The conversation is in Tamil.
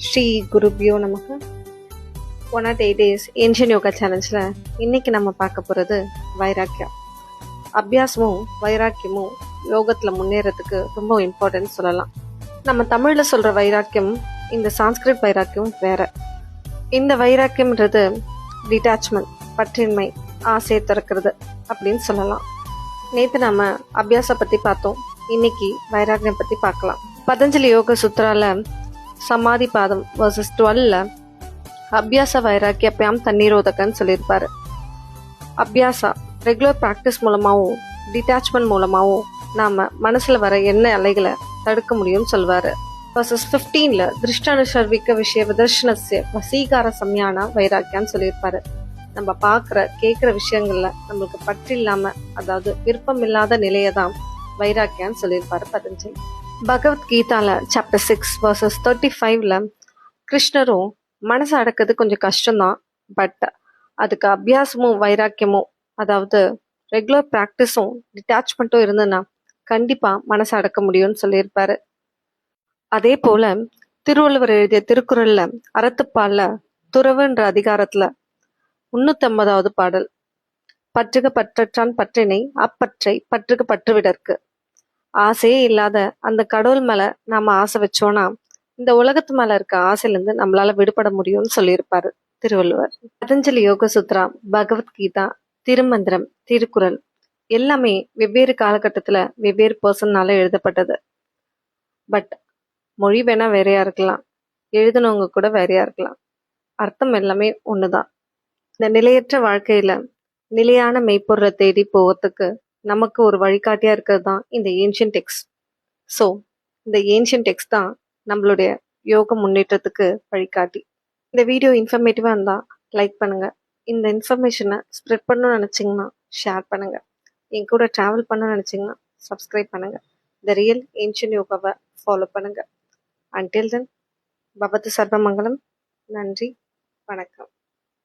ஸ்ரீ குருபியோ நமக்கு 108 days ஏன்ஷியன் யோகா சேலஞ்சில் இன்னைக்கு நம்ம பார்க்க போகிறது வைராக்கியம். அபியாசமும் வைராக்கியமும் யோகத்தில் முன்னேறதுக்கு ரொம்ப இம்பார்ட்டன்ட் சொல்லலாம். நம்ம தமிழில் சொல்கிற வைராக்கியம் இந்த சான்ஸ்கிரிட் வைராக்கியம் வேற. இந்த வைராக்கியம்ன்றது டிட்டாச்மெண்ட், பற்றின்மை, ஆசையை திறக்கிறது அப்படின்னு சொல்லலாம். நேற்று நம்ம அபியாச பற்றி பார்த்தோம், இன்னைக்கு வைராக்கியம் பற்றி பார்க்கலாம். பதஞ்சலி யோக சுத்ரால சமாதி பாதம் வர்சஸ் 12ல அபியாச வைராக்கியம் தண்ணீரோதகன்னு சொல்லியிருப்பாரு. அபியாசா ரெகுலர் ப்ராக்டிஸ் மூலமாகவும் டிட்டாச்மெண்ட் மூலமாகவும் நாம மனசுல வர என்ன அலைகளை தடுக்க முடியும்னு சொல்வாரு. வர்சஸ் 15ல திருஷ்டானுசர்விக்க விஷய விதர்ஷனஸ்ய வசீகார சம்யான வைராக்கியான்னு சொல்லியிருப்பாரு. நம்ம பார்க்குற கேட்குற விஷயங்கள்ல நம்மளுக்கு பற்று இல்லாம, அதாவது விருப்பம் இல்லாத நிலையை தான் வைராக்கியான்னு சொல்லியிருப்பாரு பதஞ்சலி. பகவத்கீதால சாப்டர் 6 வர்சஸ் 35ல கிருஷ்ணரும் மனசை அடக்கிறது கொஞ்சம் கஷ்டம்தான், பட் அதுக்கு அபியாசமும் வைராக்கியமும், அதாவது ரெகுலர் ப்ராக்டிஸும் டிட்டாச்மெண்ட்டும் இருந்ததுன்னா கண்டிப்பா மனசை அடக்க முடியும்னு சொல்லியிருப்பாரு. அதே போல திருவள்ளுவர் எழுதிய திருக்குறள்ல அறத்துப்பால்ல துறவுன்ற அதிகாரத்துல 350வது பாடல், பற்றுக பற்றற்றான் பற்றினை அப்பற்றை பற்றுக பற்றுவிடற்கு. ஆசையே இல்லாத அந்த கடவுள் மேல நாம ஆசை வச்சோம்னா இந்த உலகத்து மேல இருக்க ஆசையிலிருந்து நம்மளால விடுபட முடியும்னு சொல்லியிருப்பாரு திருவள்ளுவர். பதஞ்சலி யோக சுத்ரா, பகவத்கீதா, திருமந்திரம், திருக்குறள் எல்லாமே வெவ்வேறு காலகட்டத்துல வெவ்வேறு பர்சன்னால எழுதப்பட்டது. பட் மொழி வேணா வேறையா இருக்கலாம், எழுதினவங்க கூட வேறையா இருக்கலாம், அர்த்தம் எல்லாமே ஒண்ணுதான். இந்த நிலையற்ற வாழ்க்கையில நிலையான மெய்ப்பொருளை தேடி போவதுக்கு நமக்கு ஒரு வழிகாட்டியா இருக்கிறது தான் இந்த ஏன்ஷியன் டெக்ஸ்ட். ஸோ இந்த ஏன்ஷியன் டெக்ஸ்ட் தான் நம்மளுடைய யோக முன்னேற்றத்துக்கு வழிகாட்டி. இந்த வீடியோ இன்ஃபர்மேட்டிவா இருந்தா லைக் பண்ணுங்க. இந்த இன்ஃபர்மேஷனை ஸ்ப்ரெட் பண்ணணும்னு நினைச்சீங்கன்னா ஷேர் பண்ணுங்க. என் கூட டிராவல் பண்ண நினைச்சீங்கன்னா சப்ஸ்கிரைப் பண்ணுங்க. த ரியல் ஏன்ஷியன் யோகாவை ஃபாலோ பண்ணுங்க. அன்டில் தென் பவத்து சர்வமங்கலம். நன்றி, வணக்கம்.